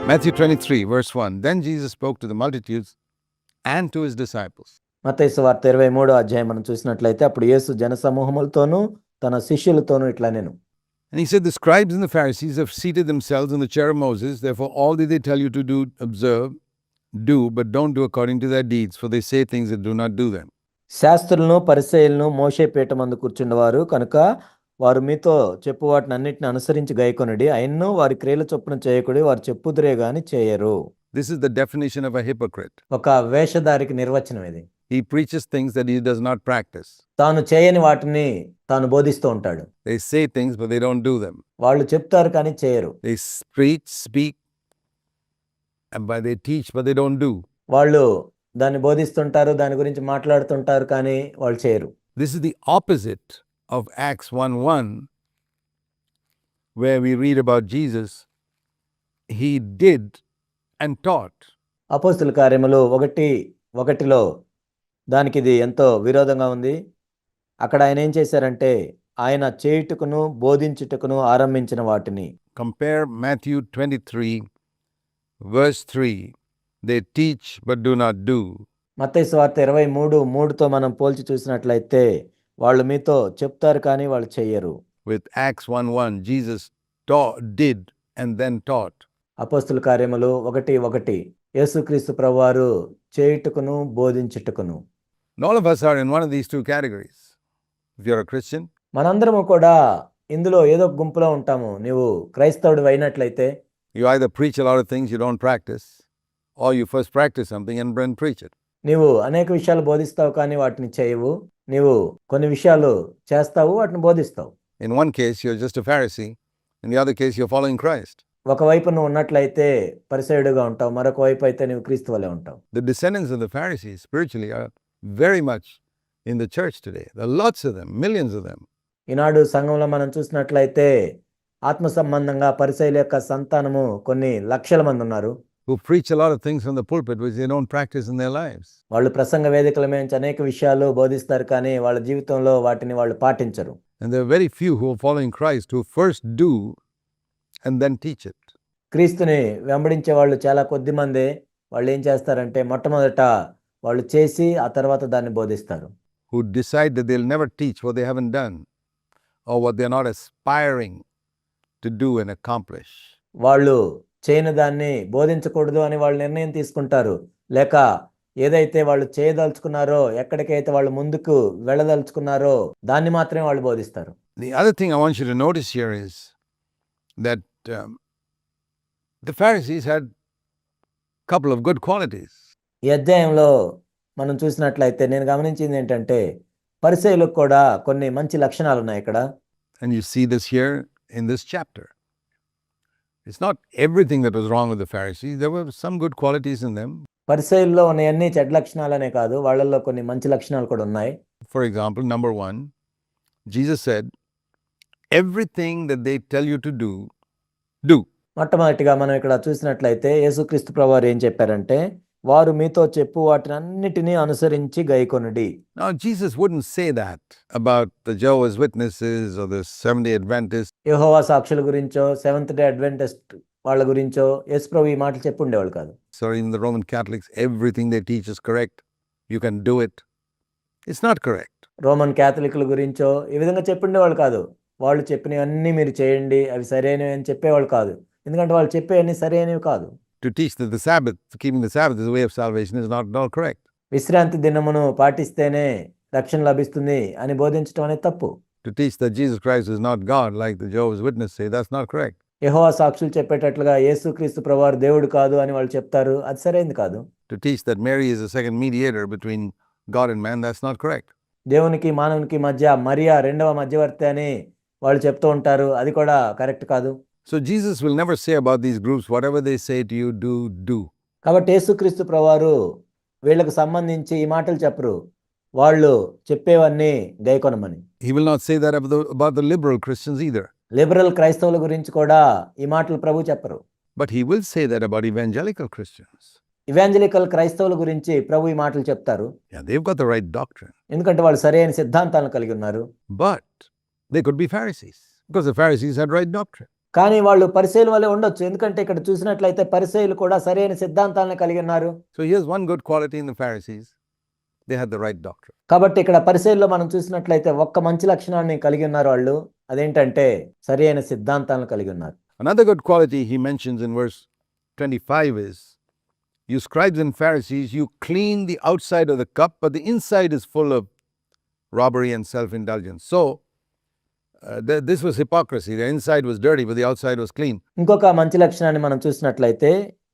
Matthew 23, verse 1. Then Jesus spoke to the multitudes and to his disciples. మత్తయి సువార్త 23వ అధ్యాయం మనం చూసినట్లయితే అప్పుడు యేసు జనసమూహములతోనూ తన శిష్యులతోనూ ఇట్లా నేను. And he said, the scribes and the Pharisees have seated themselves in the chair of Moses. Therefore, all that they tell you to do, observe, do, but don't do according to their deeds, for they say things that do not do them. శాస్త్రులను పరిసయ్యులను మోషే పీఠమందు కూర్చుండవారు కనుక వారు మీతో చెప్పు వాటిని అన్నిటిని అనుసరించి గైకొనుడి, అయినను వారి క్రియల చొప్పున చేయకుడి, వారు చెప్పుదురే గాని చేయరు. This is the definition of a hypocrite. ఒక వేషధారికి నిర్వచనం ఇది. He preaches things that he does not practice. తాను చేయని వాటిని తాను బోధిస్తూ ఉంటాడు. They say things, but they don't do them. వాళ్ళు చెప్తారు కానీ చేయరు. They preach, speak, and they teach, but they don't do. వాళ్ళు దాన్ని బోధిస్తుంటారు, దాని గురించి మాట్లాడుతుంటారు కానీ వాళ్ళు చేయరు. This is the opposite of Acts 1:1, where we read about Jesus. He did and taught. అపోస్తుల కార్యములు 1:1లో దానికి ఇది ఎంతో విరోధంగా ఉంది. అక్కడ ఆయన ఏం చేశారంటే ఆయన చేయుటకును బోధించుటకును ఆరంభించిన వాటిని. Compare Matthew 23, verse 3. They teach but do not do. మత్తయి సువార్త 23:3తో మనం పోల్చి చూసినట్లయితే వాళ్ళు మీతో చెప్తారు కానీ వాళ్ళు చెయ్యరు. With Acts 1:1, Jesus did and then taught. అపోస్తుల కార్యములు 1:1 యేసుక్రీస్తు ప్రభువారు చేయుటకును బోధించుటకును. And all of us are in one of these two categories. If you're a Christian, మనందరము కూడా ఇందులో ఏదో ఒక గుంపులో ఉంటాము. నీవు క్రైస్తవుడు అయినట్లయితే you either preach a lot of things you don't practice, or you first practice something and then preach it. నీవు అనేక విషయాలు బోధిస్తావు కానీ వాటిని చేయవు. నీవు కొన్ని విషయాలు చేస్తావు, వాటిని బోధిస్తావు. In one case, you're just a Pharisee. In the other case, you're following Christ. ఒకవైపు నువ్వు ఉన్నట్లయితే పరిసయ్యుడుగా ఉంటావు, మరొక వైపు అయితే నువ్వు క్రీస్తు వలె ఉంటావు. The descendants of the Pharisees spiritually are very much in the church today. There are lots of them, millions of them. ఈనాడు సంఘంలో మనం చూసినట్లయితే ఆత్మ సంబంధంగా పరిసయ్యుల యొక్క సంతానము కొన్ని లక్షల మంది ఉన్నారు. Who preach a lot of things from the pulpit which they don't practice in their lives. వాళ్ళు ప్రసంగ వేదికల మీద అనేక విషయాలు బోధిస్తారు కానీ వాళ్ళ జీవితంలో వాటిని వాళ్ళు పాటించరు. And there are very few who are following Christ who first do and then teach it. క్రీస్తుని వెంబడించే వాళ్ళు చాలా కొద్ది మందే. వాళ్ళు ఏం చేస్తారంటే మొట్టమొదట వాళ్ళు చేసి ఆ తర్వాత దాన్ని బోధిస్తారు. Who decide that they'll never teach what they haven't done or what they're not aspiring to do and accomplish. వాళ్ళు చేయని దాన్ని బోధించకూడదు అని వాళ్ళు నిర్ణయం తీసుకుంటారు. లేక ఏదైతే వాళ్ళు చేయదలుచుకున్నారో, ఎక్కడికైతే వాళ్ళు ముందుకు వెళ్ళదలుచుకున్నారో దాన్ని మాత్రమే వాళ్ళు బోధిస్తారు. The other thing I want you to notice here is that the Pharisees had a couple of good qualities. ఈ అధ్యాయంలో మనం చూసినట్లయితే నేను గమనించింది ఏంటంటే పరిసయ్యులకు కూడా కొన్ని మంచి లక్షణాలు ఉన్నాయి ఇక్కడ. And you see this here in this chapter. It's not everything that was wrong with the Pharisees. There were some good qualities in them. పరిసయ్యుల్లో ఉన్నాయన్నీ చెడ్డ లక్షణాలనే కాదు, వాళ్ళల్లో కొన్ని మంచి లక్షణాలు కూడా ఉన్నాయి. For example, number 1, Jesus said, everything that they tell you to do, do. మొట్టమొదటిగా మనం ఇక్కడ చూసినట్లయితే యేసుక్రీస్తు ప్రభువారు ఏం చెప్పారంటే వారు మీతో చెప్పు వాటిని అన్నిటినీ అనుసరించి గైకొనుడి. Now, Jesus wouldn't say that about the Jehovah's Witnesses or the Seventh-day Adventists. యెహోవా సాక్షుల గురించో, సెవెంత్ డే అడ్వెంటిస్ట్ వాళ్ళ గురించో యేసు ప్రభు ఈ మాటలు చెప్పి ఉండేవాళ్ళు కాదు. So in the Roman Catholics, everything they teach is correct. You can do it. It's not correct. Roman క్యాథలిక్ల గురించో ఈ విధంగా చెప్పి ఉండేవాళ్ళు కాదు. వాళ్ళు చెప్పినవన్నీ మీరు చేయండి, అవి సరైనవి అని చెప్పేవాళ్ళు కాదు. ఎందుకంటే వాళ్ళు చెప్పేవన్నీ సరైనవి కాదు. To teach that the Sabbath, keeping the Sabbath is the way of salvation is not at all correct. విశ్రాంతి దినమును పాటిస్తేనే రక్షణ లభిస్తుంది అని బోధించడం అనేది తప్పు. To teach that Jesus Christ is not God like the Jehovah's Witnesses say, that's not correct. యెహోవా సాక్షులు చెప్పేటట్లుగా యేసుక్రీస్తు ప్రభువారు దేవుడు కాదు అని వాళ్ళు చెప్తారు, అది సరైనది కాదు. To teach that Mary is the second mediator between God and man, that's not correct. దేవునికి మానవునికి మధ్య మరియా రెండవ మధ్యవర్తి అని వాళ్ళు చెప్తూ ఉంటారు, అది కూడా కరెక్ట్ కాదు. So Jesus will never say about these groups, whatever they say to you, do. కాబట్టి యేసుక్రీస్తు ప్రభువారు వీళ్ళకు సంబంధించి ఈ మాటలు చెప్పరు, వాళ్ళు చెప్పేవన్నీ గైకొనమని. He will not say that about the liberal Christians either. Liberal క్రైస్తవుల గురించి కూడా ఈ మాటలు ప్రభు చెప్పరు. But he will say that about evangelical Christians. Evangelical క్రైస్తవుల గురించి ప్రభు ఈ మాటలు చెప్తారు. Yeah, they've got the right doctrine. ఎందుకంటే వాళ్ళు సరైన సిద్ధాంతాలను కలిగి ఉన్నారు. But they could be Pharisees because the Pharisees had right doctrine. కానీ వాళ్ళు పరిసయ్యుల వలె ఉండొచ్చు. ఎందుకంటే ఇక్కడ చూసినట్లయితే పరిసయ్యులు కూడా సరైన సిద్ధాంతాలను కలిగి ఉన్నారు. So here's one good quality in the Pharisees. They had the right doctrine. కాబట్టి ఇక్కడ పరిసయ్యుల్లో మనం చూసినట్లయితే ఒక్క మంచి లక్షణాన్ని కలిగి ఉన్నారు వాళ్ళు. అదేంటంటే సరైన సిద్ధాంతాలను కలిగి ఉన్నారు. Another good quality he mentions in verse 25 is, you scribes and Pharisees, you clean the outside of the cup, but the inside is full of robbery and self-indulgence. So, this was hypocrisy. The inside was dirty, but the outside was clean. ఇంకొక మంచి లక్షణాన్ని మనం చూసినట్లయితే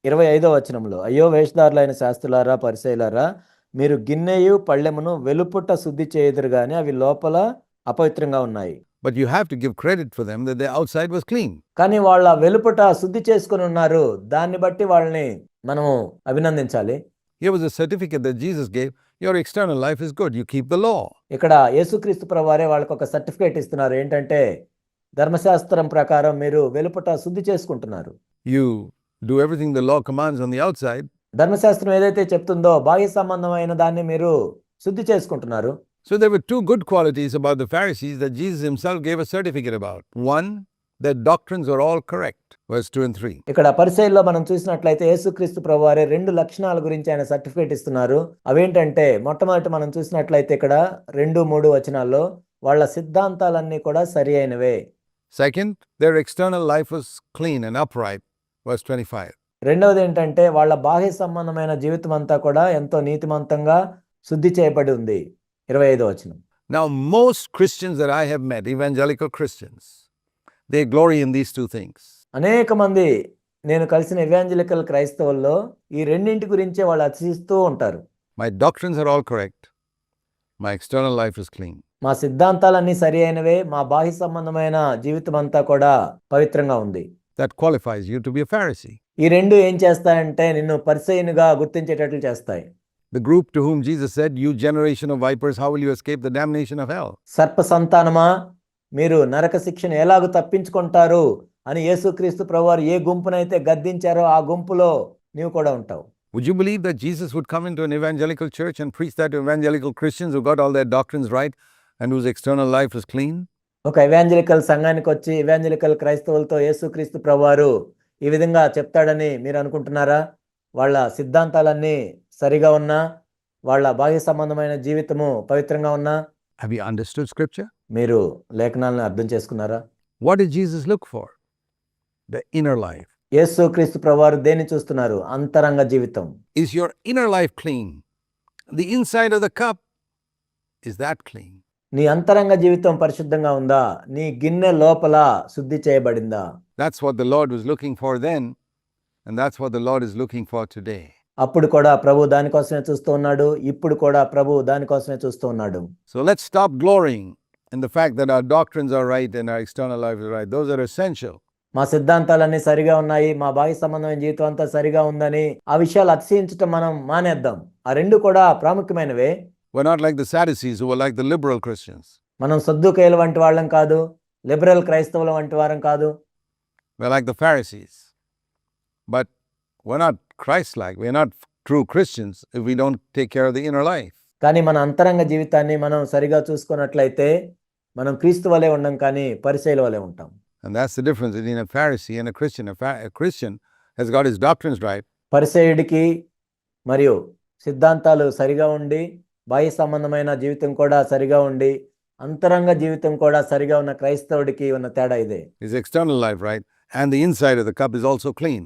25వ వచనంలో, అయ్యో వేషధారులైన శాస్త్రులారా పరిసయ్యులారా, మీరు గిన్నెయు పళ్ళెమును వెలుపుట శుద్ధి చేయుదురు గాని అవి లోపల అపవిత్రంగా ఉన్నాయి. But you have to give credit for them that their outside was clean. కానీ వాళ్ళ వెలుపుట శుద్ధి చేసుకుని ఉన్నారు. దాన్ని బట్టి వాళ్ళని మనము అభినందించాలి. Here was a certificate that Jesus gave. Your external life is good. You keep the law. ఇక్కడ యేసుక్రీస్తు ప్రభువారే వాళ్ళకి ఒక సర్టిఫికేట్ ఇస్తున్నారు. ఏంటంటే ధర్మశాస్త్రం ప్రకారం మీరు వెలుపట శుద్ధి చేసుకుంటున్నారు. You do everything the law commands on the outside. ధర్మశాస్త్రం ఏదైతే చెప్తుందో బాహ్య సంబంధమైన దాన్ని మీరు శుద్ధి చేసుకుంటున్నారు. So there were two good qualities about the Pharisees that Jesus himself gave a certificate about. One, their doctrines are all correct. Verse 2 and 3. ఇక్కడ పరిసయ్యుల్లో మనం చూసినట్లయితే యేసుక్రీస్తు ప్రభువారే 2 లక్షణాల గురించి ఆయన సర్టిఫికేట్ ఇస్తున్నారు. అవేంటంటే మొట్టమొదటి మనం చూసినట్లయితే ఇక్కడ 2-3 వచనాల్లో వాళ్ళ సిద్ధాంతాలన్నీ కూడా సరి అయినవే. Second, their external life was clean and upright. Verse 25. రెండవది ఏంటంటే వాళ్ళ బాహ్య సంబంధమైన జీవితం అంతా కూడా ఎంతో నీతిమంతంగా శుద్ధి చేయబడి ఉంది. 25వ వచనం. Now, most Christians that I have met, evangelical Christians, they glory in these two things. అనేక మంది నేను కలిసిన ఎవాంజలికల్ క్రైస్తవుల్లో ఈ రెండింటి గురించే వాళ్ళు అతిశయిస్తూ ఉంటారు. My doctrines are all correct. My external life is clean. మా సిద్ధాంతాలన్నీ సరి అయినవే, మా బాహ్య సంబంధమైన జీవితం అంతా కూడా పవిత్రంగా ఉంది. That qualifies you to be a Pharisee. ఈ రెండు ఏం చేస్తాయంటే నిన్ను పరిసయ్యునిగా గుర్తించేటట్లు చేస్తాయి. The group to whom Jesus said, you generation of vipers, how will you escape the damnation of hell? సర్ప సంతానమా, మీరు నరక శిక్షను ఎలాగూ తప్పించుకుంటారు అని యేసుక్రీస్తు ప్రభువారు ఏ గుంపునైతే గద్దించారో ఆ గుంపులో నీవు కూడా ఉంటావు. Would you believe that Jesus would come into an evangelical church and preach that to evangelical Christians who got all their doctrines right and whose external life is clean? ఒక ఎవాంజలికల్ సంఘానికి వచ్చి ఎవాంజలికల్ క్రైస్తవులతో యేసుక్రీస్తు ప్రభువారు ఈ విధంగా చెప్తాడని మీరు అనుకుంటున్నారా? వాళ్ళ సిద్ధాంతాలన్నీ సరిగా ఉన్నా, వాళ్ళ బాహ్య సంబంధమైన జీవితము పవిత్రంగా ఉన్నా? Have you understood scripture? మీరు లేఖనాలను అర్థం చేసుకున్నారా? What did Jesus look for? The inner life. యేసుక్రీస్తు ప్రభువారు దేన్ని చూస్తున్నారు? అంతరంగ జీవితం. Is your inner life clean? The inside of the cup, is that clean? నీ అంతరంగ జీవితం పరిశుద్ధంగా ఉందా? నీ గిన్నె లోపల శుద్ధి చేయబడిందా? That's what the Lord was looking for then, and that's what the Lord is looking for today. అప్పుడు కూడా ప్రభు దానికోసమే చూస్తూ ఉన్నాడు. ఇప్పుడు కూడా ప్రభు దానికోసమే చూస్తూ ఉన్నాడు. So let's stop glorying in the fact that our doctrines are right and our external life is right. Those are essential. మా సిద్ధాంతాలన్నీ సరిగా ఉన్నాయి, మా బాహ్య సంబంధమైన జీవితం అంతా సరిగా ఉందని ఆ విషయాలు అతిశయించటం మనం మానేద్దాం. ఆ రెండు కూడా ప్రాముఖ్యమైనవే. We're not like the Sadducees who were like the liberal Christians. మనం సద్దుకయ్యుల వంటి వాళ్ళం కాదు, లిబరల్ క్రైస్తవుల వంటి వారం కాదు. We're like the Pharisees. But we're not Christ-like. We're not true Christians if we don't take care of the inner life. కానీ మన అంతరంగ జీవితాన్ని మనం సరిగా చూసుకున్నట్లయితే మనం క్రీస్తు వలె ఉండం, కానీ పరిసయ్యుల వలె ఉంటాం. And that's the difference between a Pharisee and a Christian. A Christian has got his doctrines right. పరిసయ్యుడికి మరియు సిద్ధాంతాలు సరిగా ఉండి, బాహ్య సంబంధమైన జీవితం కూడా సరిగా ఉండి, అంతరంగ జీవితం కూడా సరిగా ఉన్న క్రైస్తవుడికి ఉన్న తేడా ఇదే. His external life right, and the inside of the cup is also clean.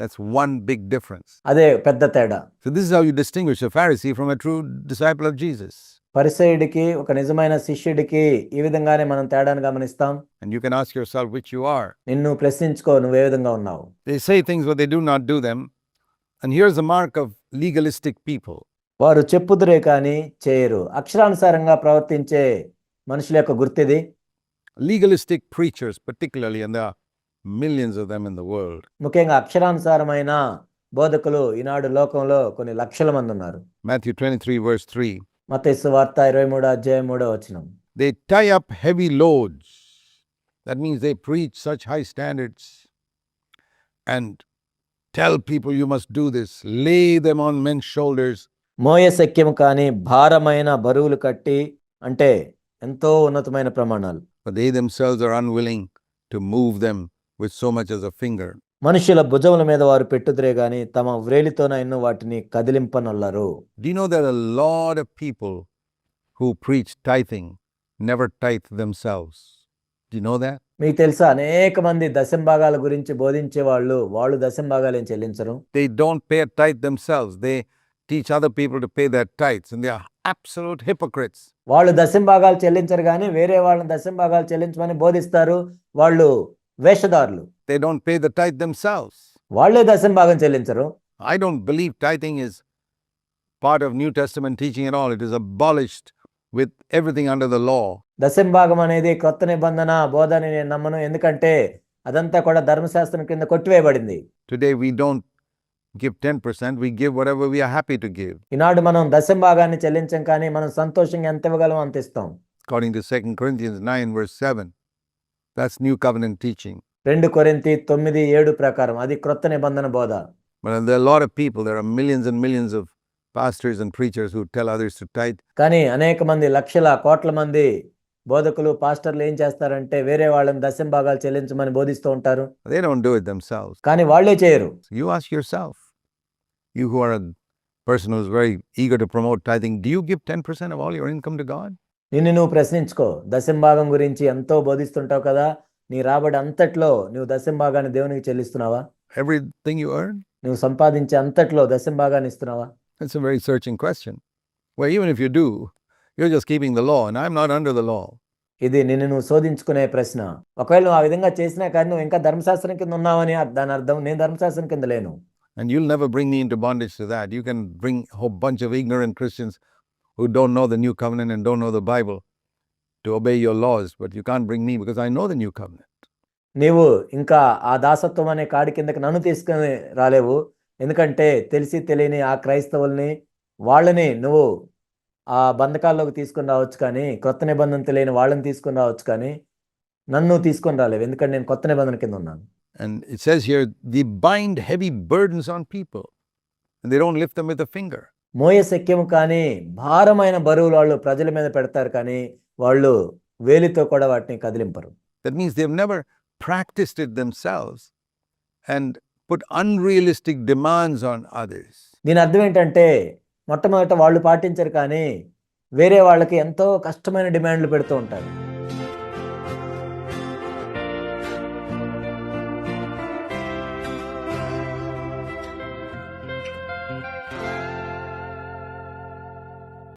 That's one big difference. అదే పెద్ద తేడా. So this is how you distinguish a Pharisee from a true disciple of Jesus. పరిసయ్యుడికి, ఒక నిజమైన శిష్యుడికి ఈ విధంగానే మనం తేడాను గమనిస్తాం. And you can ask yourself which you are. నిన్ను ప్రశ్నించుకో, నువ్వు ఏ విధంగా ఉన్నావు. They say things but they do not do them. And here's the mark of legalistic people. వారు చెప్పుదురే కానీ చేయరు. అక్షరానుసారంగా ప్రవర్తించే మనుషుల యొక్క గుర్తిది. Legalistic preachers particularly, and there are millions of them in the world. ముఖ్యంగా అక్షరానుసారమైన బోధకులు ఈనాడు లోకంలో కొన్ని లక్షల మంది ఉన్నారు. Matthew 23 verse 3. మత్తయి సువార్త 23వ అధ్యాయం 3వ వచనం. They tie up heavy loads. That means they preach such high standards and tell people you must do this. Lay them on men's shoulders. మోయశక్యము కాని భారమైన బరువులు కట్టి, అంటే ఎంతో ఉన్నతమైన ప్రమాణాలు. But they themselves are unwilling to move them with so much as a finger. మనుషుల భుజముల మీద వారు పెట్టుదురే గాని తమ వ్రేలితోనైనా వాటిని కదిలింపనొల్లరు. Do you know that a lot of people who preach tithing never tithe themselves? Do you know that? మీకు తెలుసా అనేక మంది దశంభాగాల గురించి బోధించే వాళ్ళు దశంభాగాలు ఏం చెల్లించరు. They don't pay a tithe themselves. They teach other people to pay their tithes, and they are absolute hypocrites. వాళ్ళు దశంభాగాలు చెల్లించరు కానీ వేరే వాళ్ళని దశంభాగాలు చెల్లించమని బోధిస్తారు. వాళ్ళు వేషధారులు. They don't pay the tithe themselves. వాళ్ళే దశంభాగం చెల్లించరు. I don't believe tithing is part of New Testament teaching at all. It is abolished with everything under the law. దశంభాగం అనేది కొత్త నిబంధన బోధని నేను నమ్మను. ఎందుకంటే అదంతా కూడా ధర్మశాస్త్రం కింద కొట్టివేయబడింది. Today we don't give 10%, we give whatever we are happy to give. ఈనాడు మనం దశంభాగాన్ని చెల్లించం కానీ మనం సంతోషంగా ఎంత ఇవ్వగలం అంత ఇస్తాం. According to 2 Corinthians 9 verse 7. That's New Covenant teaching. 2 కొరింథీ 9:7 ప్రకారం అది క్రొత్త నిబంధన బోధ. But there are a lot of people, there are millions and millions of pastors and preachers who tell others to tithe. కానీ అనేక మంది లక్షల కోట్ల మంది బోధకులు పాస్టర్లు ఏం చేస్తారంటే వేరే వాళ్ళని దశంభాగాలు చెల్లించమని బోధిస్తూ ఉంటారు. They don't do it themselves. కానీ వాళ్ళే చేయరు. You ask yourself, you who are a person who is very eager to promote tithing, do you give 10% of all your income to God? నిన్ను నువ్వు ప్రశ్నించుకో. దశంభాగం గురించి ఎంతో బోధిస్తుంటావు కదా, నీ రాబడి అంతట్లో నువ్వు దశంభాగాన్ని దేవునికి చెల్లిస్తున్నావా? Everything you earn? నువ్వు సంపాదించే అంతట్లో దశంభాగాన్ని ఇస్తున్నావా? That's a very searching question. Well, even if you do, you're just keeping the law, and I'm not under the law. ఇది నిన్ను నువ్వు శోధించుకునే ప్రశ్న. ఒకవేళ నువ్వు ఆ విధంగా చేసినా కానీ నువ్వు ఇంకా ధర్మశాస్త్రం కింద ఉన్నావని దాని అర్థం. నేను ధర్మశాస్త్రం కింద లేను. And you'll never bring me into bondage to that. You can bring a whole bunch of ignorant Christians who don't know the new covenant and don't know the Bible to obey your laws, but you can't bring me because I know the new covenant. నీవు ఇంకా ఆ దాసత్వం అనే కాడి కిందకి నన్ను తీసుకుని రాలేవు. ఎందుకంటే తెలిసి తెలియని ఆ క్రైస్తవుల్ని వాళ్ళని నువ్వు ఆ బంధకాల్లోకి తీసుకొని రావచ్చు కానీ కొత్త నిబంధన తెలియని వాళ్ళని తీసుకొని రావచ్చు కానీ నన్ను తీసుకొని రాలేవు. ఎందుకంటే నేను కొత్త నిబంధన కింద ఉన్నాను. And it says here, they bind heavy burdens on people and they don't lift them with a finger. మోయ శక్యము కానీ భారమైన బరువులు వాళ్ళు ప్రజల మీద పెడతారు కానీ వాళ్ళు వేలితో కూడా వాటిని కదిలింపరు. That means they've never practiced it themselves and put unrealistic demands on others. దీని అర్థం ఏంటంటే మొట్టమొదట వాళ్ళు పాటించరు కానీ వేరే వాళ్ళకి ఎంతో కష్టమైన డిమాండ్లు పెడుతూ ఉంటారు.